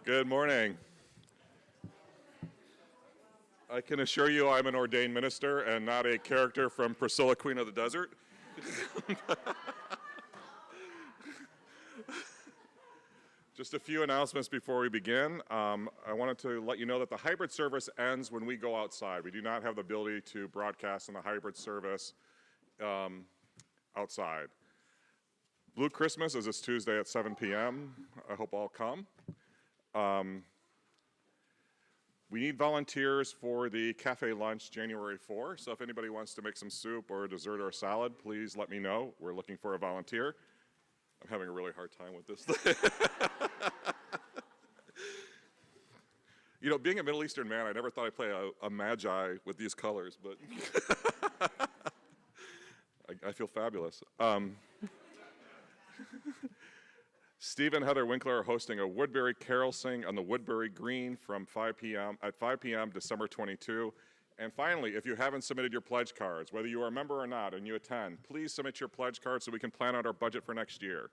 Good morning. I can assure you I'm an ordained minister and not a character from Priscilla, Queen of the Desert. Just a few announcements before we begin. I wanted to let you know that the hybrid service ends when we go outside. We do not have the ability to broadcast in the hybrid service outside. Blue Christmas is this Tuesday at 7 p.m. I hope all come. We need volunteers for the cafe lunch January 4. So if anybody wants to make some soup or a dessert or a salad, please let me know. We're looking for a volunteer. I'm having a really hard time with this. You know, being a Middle Eastern man, I never thought I'd play a magi with these colors, but I feel fabulous. Steve and Heather Winkler are hosting a Woodbury Carol Sing on the Woodbury Green from 5 p.m. December 22. And finally, if you haven't submitted your pledge cards, whether you are a member or not and you attend, please submit your pledge cards so we can plan out our budget for next year.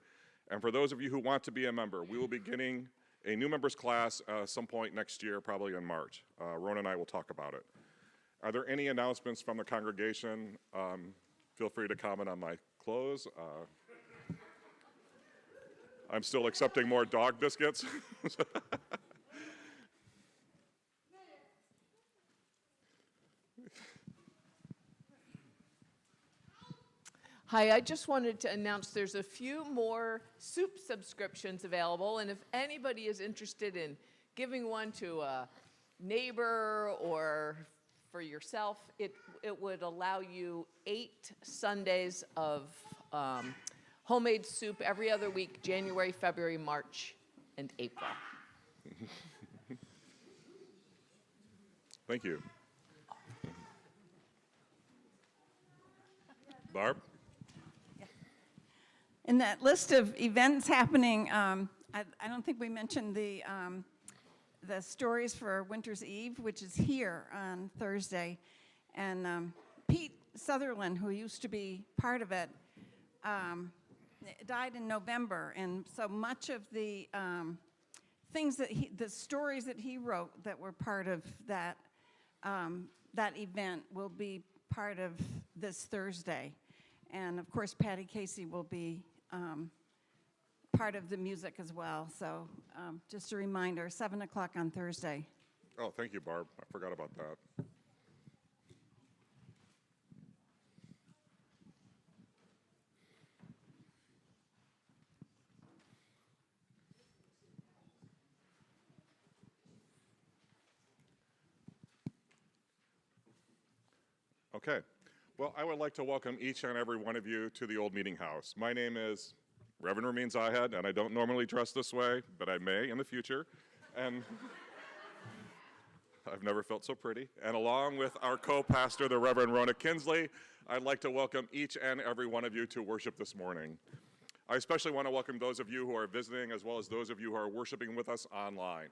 And for those of you who want to be a member, we will be getting a new members class at some point next year, probably in March. Rona and I will talk about it. Are there any announcements from the congregation? Feel free to comment on my clothes. I'm still accepting more dog biscuits. Hi, I just wanted to announce there's a few more soup subscriptions available, and if anybody is interested in giving one to a neighbor or for yourself, it would allow you 8 Sundays of homemade soup every other week, January, February, March, and April. Thank you. Barb? In that list of events happening, I don't think we mentioned the Stories for Winter's Eve, which is here on Thursday. And Pete Sutherland, who used to be part of it, died in November, and so much of the things that the stories that he wrote that were part of that that event will be part of this Thursday, and of course Patty Casey will be part of the music as well. So just a reminder, 7 o'clock on Thursday. Oh, thank you, Barb. I forgot about that. Okay. Well, I would like to welcome each and every one of you to the Old Meeting House. My name is Reverend Ramin Zahed, and I don't normally dress this way, but I may in the future. And I've never felt so pretty. And along with our co-pastor, the Reverend Rona Kinsley, I'd like to welcome each and every one of you to worship this morning. I especially want to welcome those of you who are visiting, as well as those of you who are worshiping with us online.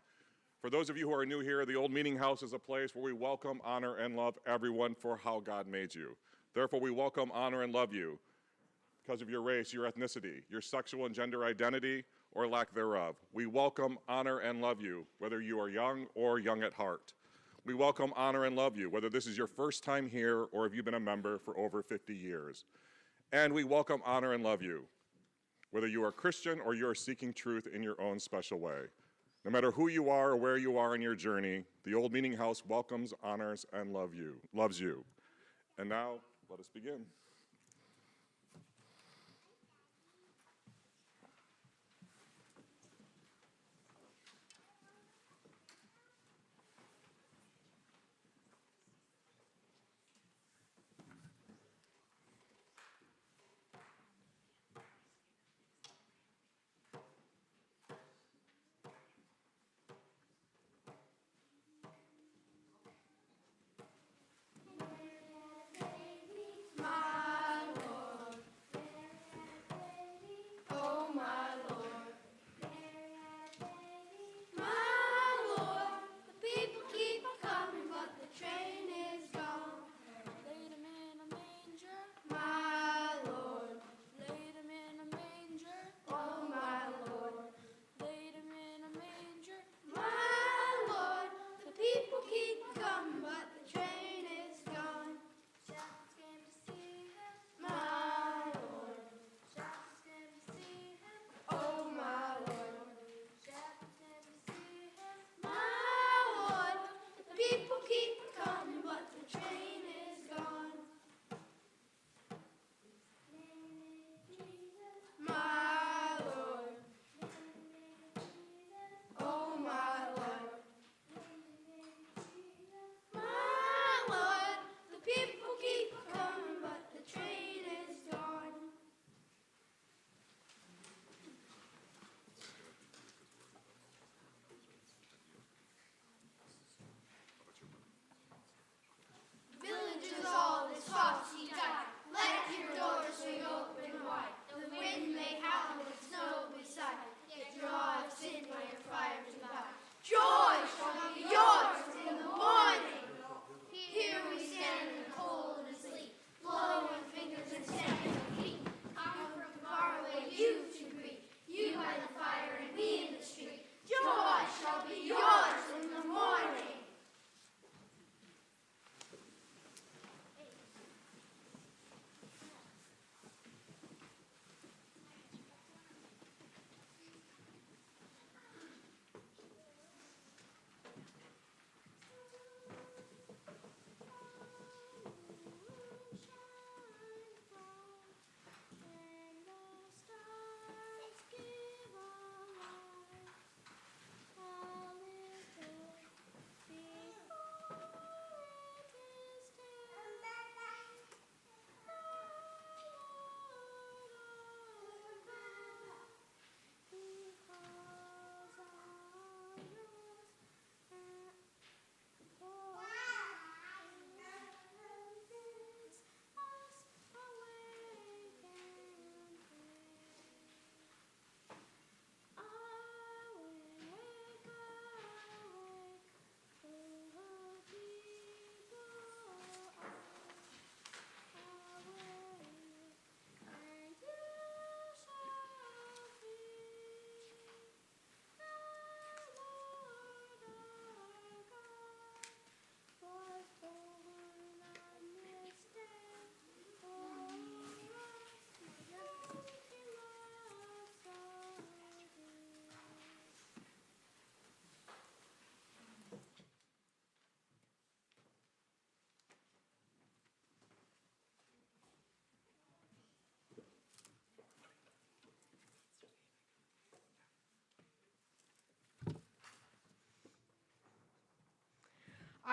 For those of you who are new here, the Old Meeting House is a place where we welcome, honor, and love everyone for how God made you. Therefore, we welcome, honor, and love you because of your race, your ethnicity, your sexual and gender identity, or lack thereof. We welcome, honor, and love you, whether you are young or young at heart. We welcome, honor, and love you, whether this is your first time here or if you've been a member for over 50 years. And we welcome, honor, and love you, whether you are Christian or you are seeking truth in your own special way. No matter who you are or where you are in your journey, the Old Meeting House welcomes, honors, and loves you. And now, let us begin. My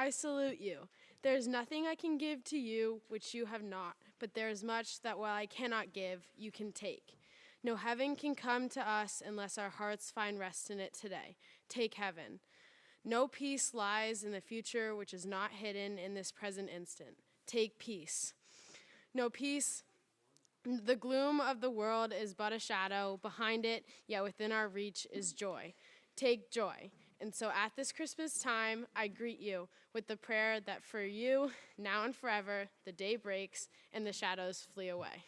I salute you. There is nothing I can give to you which you have not, but there is much that while I cannot give, you can take. No heaven can come to us unless our hearts find rest in it today. Take heaven. No peace lies in the future which is not hidden in this present instant. Take peace. No peace. The gloom of the world is but a shadow. Behind it, yet within our reach, is joy. Take joy. And so at this Christmas time, I greet you with the prayer that for you, now and forever, the day breaks and the shadows flee away.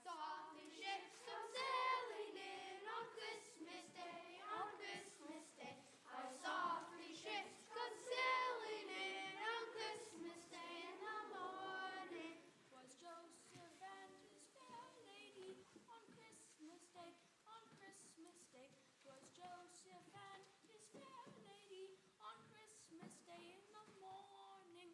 Softly ships come sailing in on Christmas Day, on Christmas Day. Our softly ships come sailing in on Christmas Day in the morning. Was Joseph and his fair lady on Christmas Day, on Christmas Day. Was Joseph and his fair lady on Christmas Day in the morning.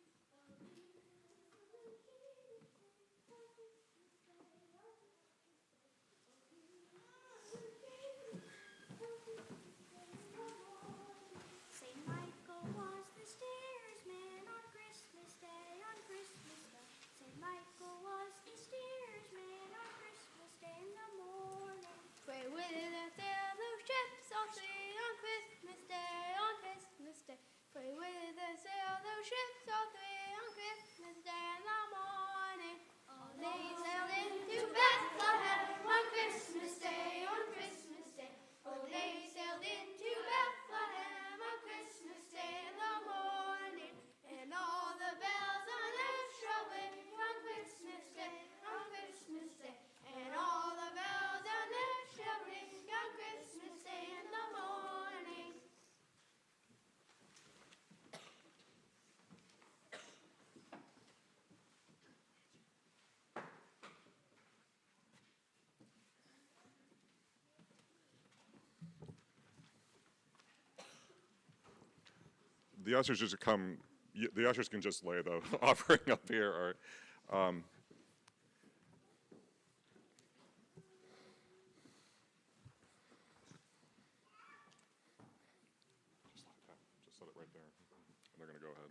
Saint Michael was the steersman on Christmas Day, on Christmas Day. Saint Michael was the steersman on Christmas Day in the morning. Pray with the sail those ships all three on Christmas Day, on Christmas Day. Pray with the sail those ships all three on Christmas Day in the morning. All they sailed into Bethlehem on Christmas Day, on Christmas Day. Oh, they sailed into Bethlehem on Christmas Day in the morning. And all the bells on earth shall ring on Christmas Day, on Christmas Day. And all the bells on earth shall ring on Christmas Day in the morning. The ushers just come, the ushers can just lay the offering up here, or, just like that, just set it right there, and they're gonna go ahead.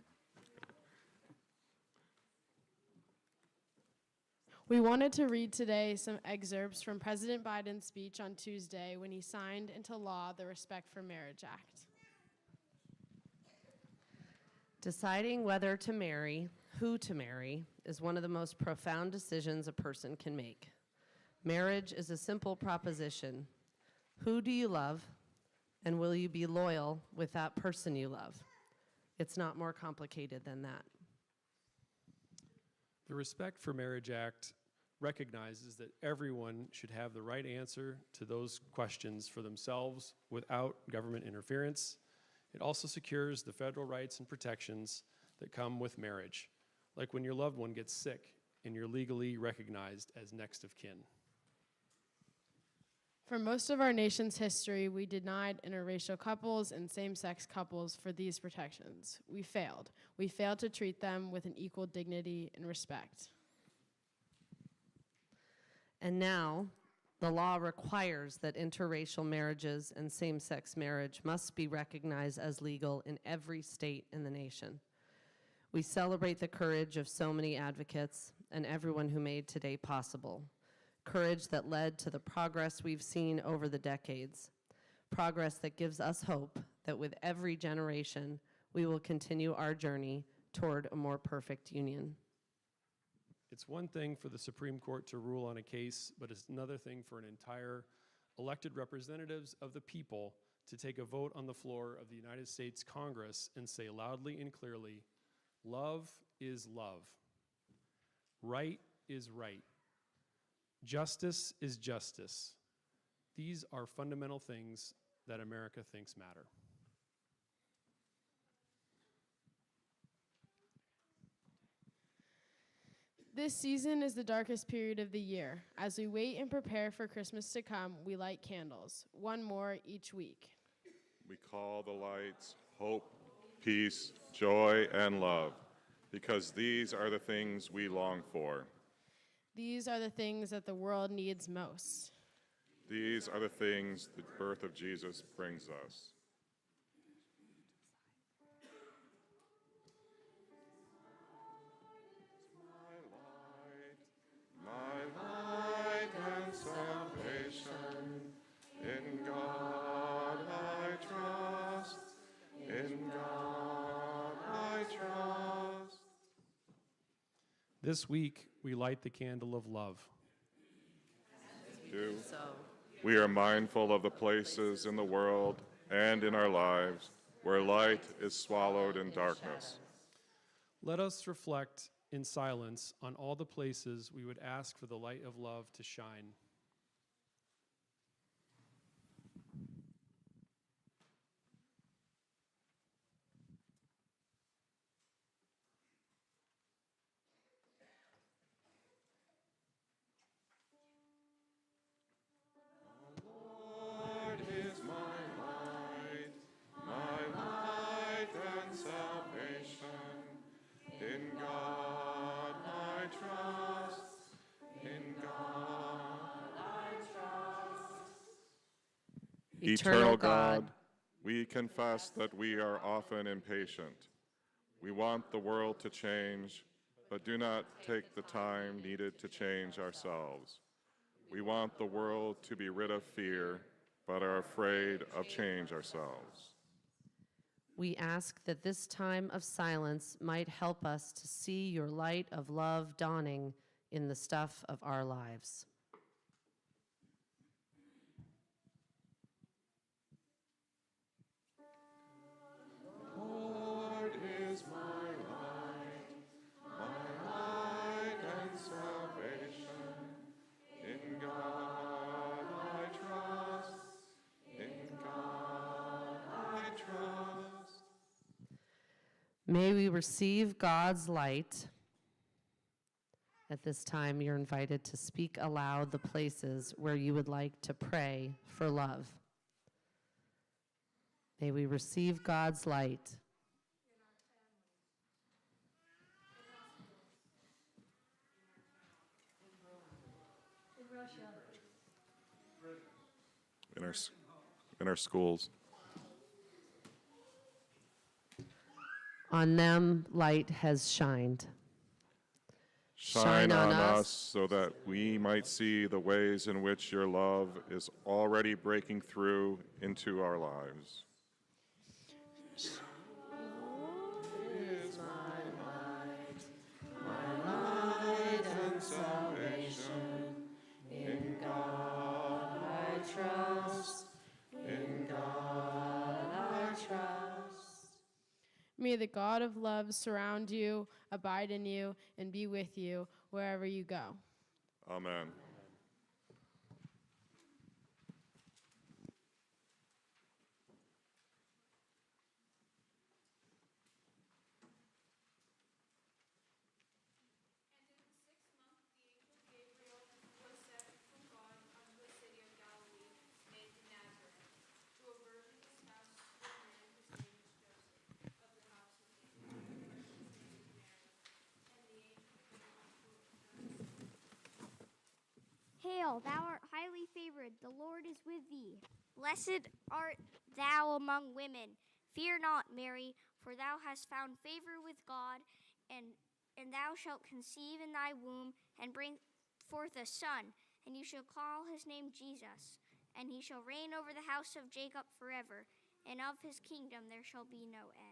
We wanted to read today some excerpts from President Biden's speech on Tuesday when he signed into law the Respect for Marriage Act. Deciding whether to marry, who to marry, is one of the most profound decisions a person can make. Marriage is a simple proposition. Who do you love, and will you be loyal with that person you love? It's not more complicated than that. The Respect for Marriage Act recognizes that everyone should have the right answer to those questions for themselves without government interference. It also secures the federal rights and protections that come with marriage, like when your loved one gets sick and you're legally recognized as next of kin. For most of our nation's history, we denied interracial couples and same-sex couples for these protections. We failed. We failed to treat them with an equal dignity and respect. And now, The law requires that interracial marriages and same-sex marriage must be recognized as legal in every state in the nation. We celebrate the courage of so many advocates and everyone who made today possible. Courage that led to the progress we've seen over the decades. Progress that gives us hope that with every generation, we will continue our journey toward a more perfect union. It's one thing for the Supreme Court to rule on a case, but it's another thing for an entire elected representatives of the people to take a vote on the floor of the United States Congress and say loudly and clearly, love is love. Right is right. Justice is justice. These are fundamental things that America thinks matter. This season is the darkest period of the year. As we wait and prepare for Christmas to come, we light candles, one more each week. We call the lights hope, peace, joy, and love, because these are the things we long for. These are the things that the world needs most. These are the things the birth of Jesus brings us. My light and salvation, in God I trust, in God I trust. This week, we light the candle of love. We are mindful of the places in the world and in our lives where light is swallowed in darkness. Let us reflect in silence on all the places we would ask for the light of love to shine. Lord is my light and salvation. In God I trust, in God I trust. Eternal God, we confess that we are often impatient. We want the world to change, but do not take the time needed to change ourselves. We want the world to be rid of fear, but are afraid of change ourselves. We ask that this time of silence might help us to see your light of love dawning in the stuff of our lives. Lord is my light and salvation. In God I trust, in God I trust. May we receive God's light. At this time, you're invited to speak aloud the places where you would like to pray for love. May we receive God's light. In our schools. On them light has shined. Shine on us so that we might see the ways in which your love is already breaking through into our lives. May the God of love surround you, abide in you, and be with you wherever you go. Amen. Hail, thou art highly Lord is with thee. Blessed art thou among women. Fear not, Mary, for thou hast found favor with God, and thou shalt conceive in thy womb, and bring forth a son, and you shall call his name Jesus. And he shall reign over the house of Jacob forever, and of his kingdom there shall be no end.